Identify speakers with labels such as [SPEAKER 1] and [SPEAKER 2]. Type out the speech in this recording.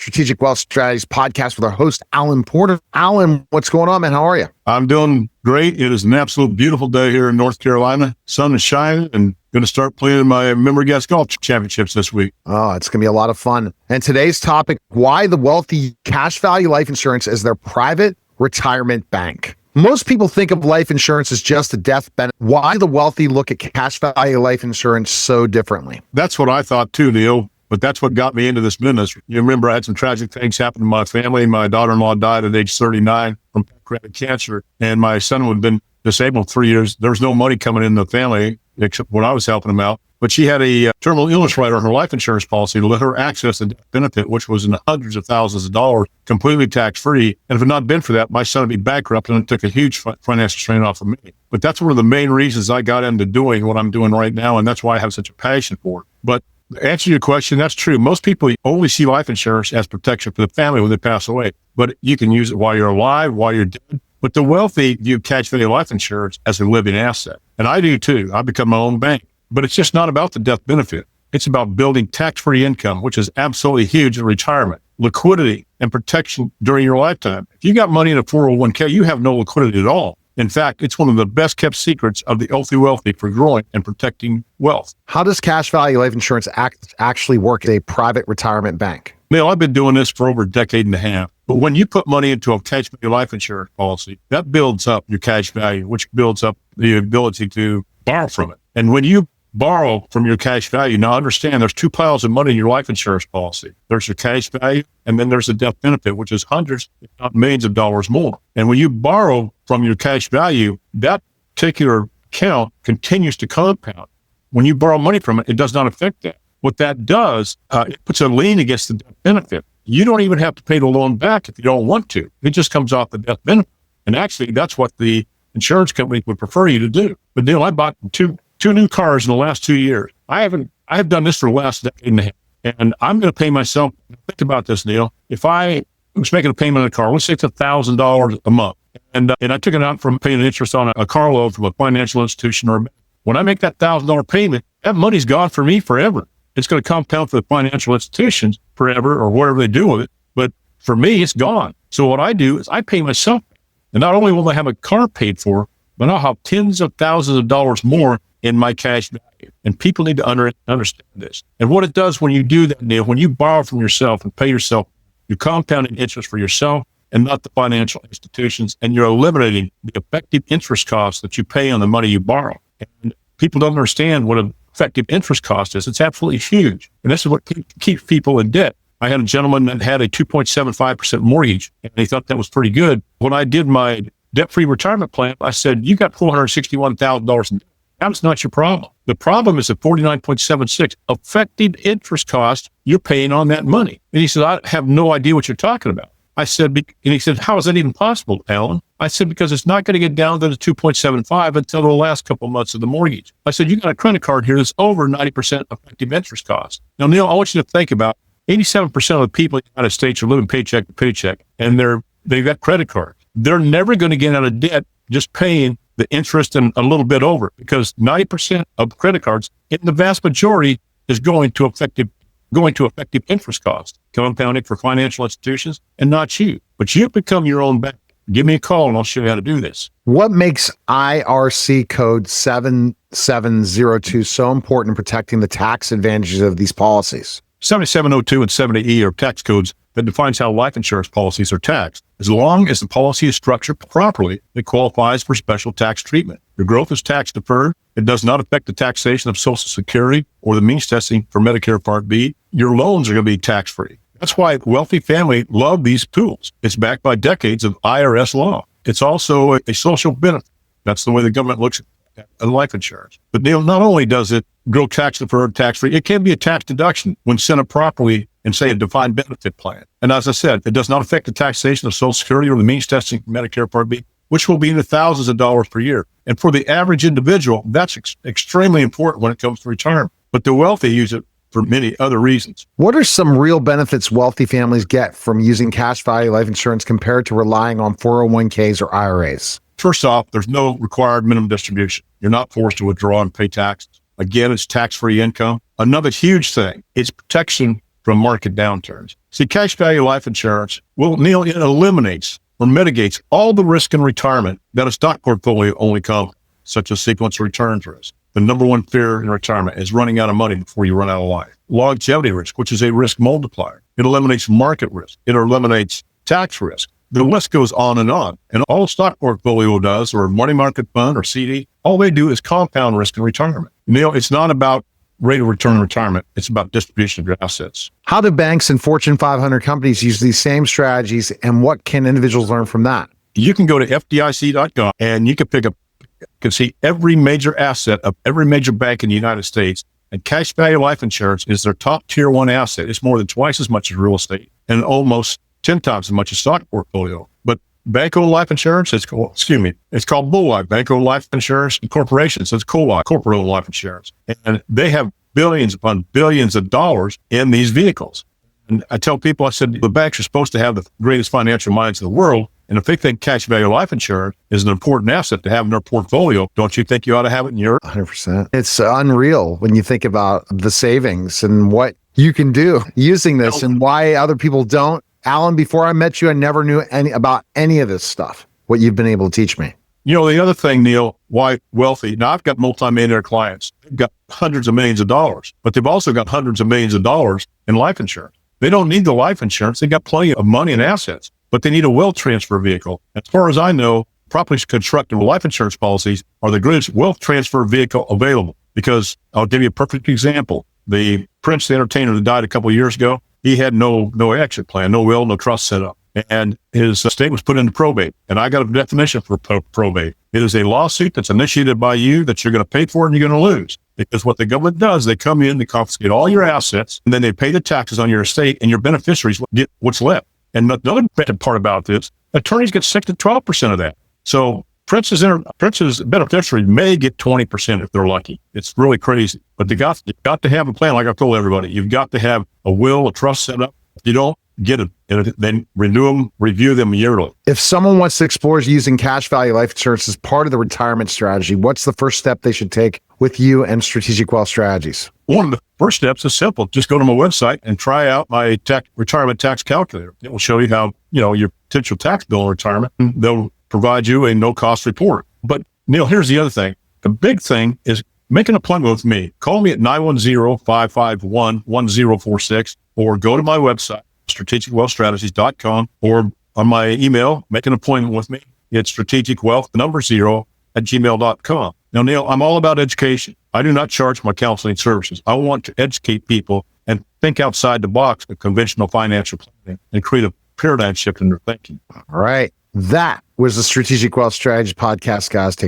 [SPEAKER 1] Strategic Wealth Strategies podcast with our host, Alan Porter. Alan, what's going on, man? How are you?
[SPEAKER 2] I'm doing great. It is an absolute beautiful day here in North Carolina. Sun is shining and going to start playing my Member Guest Golf Championships this week.
[SPEAKER 1] Oh, it's going to be a lot of fun. And today's topic, why the wealthy cash value life insurance is their private retirement bank. Most people think of life insurance as just a death benefit. Why the wealthy look at cash value life insurance so differently?
[SPEAKER 2] That's what I thought too, Neil. But that's what got me into this business. You remember I had some tragic things happen to my family. My daughter-in-law died at age 39 from pancreatic cancer, and my son had been disabled 3 years. There was no money coming in the family except when I was helping him out. But she had a terminal illness rider on her life insurance policy to let her access the death benefit, which was in the hundreds of thousands of dollars, completely tax-free. And if it had not been for that, my son would be bankrupt, and it took a huge financial strain off of me. But that's one of the main reasons I got into doing what I'm doing right now, and that's why I have such a passion for it. But to answer your question, that's true. Most people only see life insurance as protection for the family when they pass away, but you can use it while you're alive, while you're dead. But the wealthy view cash value life insurance as a living asset. And I do too. I become my own bank. But it's just not about the death benefit. It's about building tax-free income, which is absolutely huge in retirement, liquidity and protection during your lifetime. If you got money in a 401k, you have no liquidity at all. In fact, it's one of the best kept secrets of the ultra wealthy for growing and protecting wealth.
[SPEAKER 1] How does cash value life insurance actually work as a private retirement bank?
[SPEAKER 2] Neil, I've been doing this for over a decade and a half. But when you put money into a cash value life insurance policy, that builds up your cash value, which builds up the ability to borrow from it. And when you borrow from your cash value, now understand there's two piles of money in your life insurance policy. There's your cash value, and then there's the death benefit, which is hundreds, if not millions of dollars more. And when you borrow from your cash value, that particular account continues to compound. When you borrow money from it, it does not affect that. What that does, it puts a lien against the death benefit. You don't even have to pay the loan back if you don't want to. It just comes off the death benefit. And actually, that's what the insurance company would prefer you to do. But Neil, I bought two new cars in the last 2 years. I have done this for the last decade and a half. And I'm going to pay myself, think about this, Neil. If I was making a payment on a car, let's say it's $1,000 a month, and I took it out from paying interest on a car loan from a financial institution or a bank. When I make that $1,000 payment, that money's gone for me forever. It's going to compound for the financial institutions forever or whatever they do with it. But for me, it's gone. So what I do is I pay myself. And not only will I have a car paid for, but I'll have tens of thousands of dollars more in my cash value. And people need to understand this. And what it does when you do that, Neil, when you borrow from yourself and pay yourself, you're compounding interest for yourself and not the financial institutions, and you're eliminating the effective interest costs that you pay on the money you borrow. And people don't understand what an effective interest cost is. It's absolutely huge. And this is what keeps people in debt. I had a gentleman that had a 2.75% mortgage, and he thought that was pretty good. When I did my debt-free retirement plan, I said, you got $461,000 in debt. That's not your problem. The problem is the 49.76 effective interest cost you're paying on that money. And he said, I have no idea what you're talking about. I said, and he said, how is that even possible, Alan? I said, because it's not going to get down to the 2.75 until the last couple of months of the mortgage. I said, you got a credit card here that's over 90% effective interest cost. Now, Neil, I want you to think about 87% of the people in the United States are living paycheck to paycheck, and they've got credit cards. They're never going to get out of debt just paying the interest and a little bit over, because 90% of credit cards, in the vast majority, is going to effective interest cost, compounding for financial institutions and not you. But you become your own bank. Give me a call and I'll show you how to do this.
[SPEAKER 1] What makes IRC code 7702 so important in protecting the tax advantages of these policies?
[SPEAKER 2] 7702 and 70E are tax codes that defines how life insurance policies are taxed. As long as the policy is structured properly, it qualifies for special tax treatment. Your growth is tax deferred. It does not affect the taxation of Social Security or the means testing for Medicare Part B. Your loans are going to be tax-free. That's why wealthy families love these tools. It's backed by decades of IRS law. It's also a social benefit. That's the way the government looks at life insurance. But Neil, not only does it grow tax deferred, tax-free, it can be a tax deduction when set up properly in, say, a defined benefit plan. And as I said, it does not affect the taxation of Social Security or the means testing for Medicare Part B, which will be in the thousands of dollars per year. And for the average individual, that's extremely important when it comes to retirement. But the wealthy use it for many other reasons.
[SPEAKER 1] What are some real benefits wealthy families get from using cash value life insurance compared to relying on 401ks or IRAs?
[SPEAKER 2] First off, there's no required minimum distribution. You're not forced to withdraw and pay taxes. Again, it's tax-free income. Another huge thing is protection from market downturns. See, cash value life insurance Neil, it eliminates or mitigates all the risk in retirement that a stock portfolio only covers, such as sequence returns risk. The number one fear in retirement is running out of money before you run out of life. Longevity risk, which is a risk multiplier. It eliminates market risk. It eliminates tax risk. The list goes on. And all a stock portfolio does, or money market fund or CD, all they do is compound risk in retirement. Neil, it's not about rate of return in retirement. It's about distribution of your assets.
[SPEAKER 1] How do banks and Fortune 500 companies use these same strategies, and what can individuals learn from that?
[SPEAKER 2] You can go to FDIC.gov and you can see every major asset of every major bank in the United States. And cash value life insurance is their top tier one asset. It's more than twice as much as real estate and almost 10 times as much as stock portfolio. But bank-owned life insurance, it's called Bull Life. Bank-owned life insurance corporation, so it's corporate-owned life insurance. And they have billions upon billions of dollars in these vehicles. And I tell people, I said, the banks are supposed to have the greatest financial minds in the world. And if they think cash value life insurance is an important asset to have in their portfolio, don't you think you ought to have it in yours?
[SPEAKER 1] 100%. It's unreal when you think about the savings and what you can do using this and why other people don't. Alan, before I met you, I never knew about any of this stuff, what you've been able to teach me.
[SPEAKER 2] You know, the other thing, Neil, why wealthy? Now, I've got multimillionaire clients. They've got hundreds of millions of dollars, but they've also got hundreds of millions of dollars in life insurance. They don't need the life insurance. They got plenty of money and assets, but they need a wealth transfer vehicle. As far as I know, properly constructed life insurance policies are the greatest wealth transfer vehicle available. Because I'll give you a perfect example. The Prince, the entertainer that died a couple of years ago, he had no exit plan, no will, no trust set up. And his estate was put into probate. And I got a definition for probate. It is a lawsuit that's initiated by you that you're going to pay for and you're going to lose. Because what the government does, they come in, they confiscate all your assets, and then they pay the taxes on your estate, and your beneficiaries get what's left. And the other bad part about this, attorneys get 6 to 12% of that. So Prince's beneficiary may get 20% if they're lucky. It's really crazy. But you've got to have a plan, like I've told everybody. You've got to have a will, a trust set up. If you don't, get it, and then review them yearly.
[SPEAKER 1] If someone wants to explore using cash value life insurance as part of the retirement strategy, what's the first step they should take with you and Strategic Wealth Strategies?
[SPEAKER 2] One of the first steps is simple. Just go to my website and try out my retirement tax calculator. It will show you how, your potential tax bill in retirement. They'll provide you a no-cost report. But Neil, here's the other thing. The big thing is make an appointment with me. Call me at 910-551-1046 or go to my website, strategicwealthstrategies.com, or on my email, make an appointment with me. It's strategicwealth0@gmail.com. Now, Neil, I'm all about education. I do not charge my counseling services. I want to educate people and think outside the box of conventional financial planning and create a paradigm shift in their thinking.
[SPEAKER 1] All right. That was the Strategic Wealth Strategies podcast, guys. Take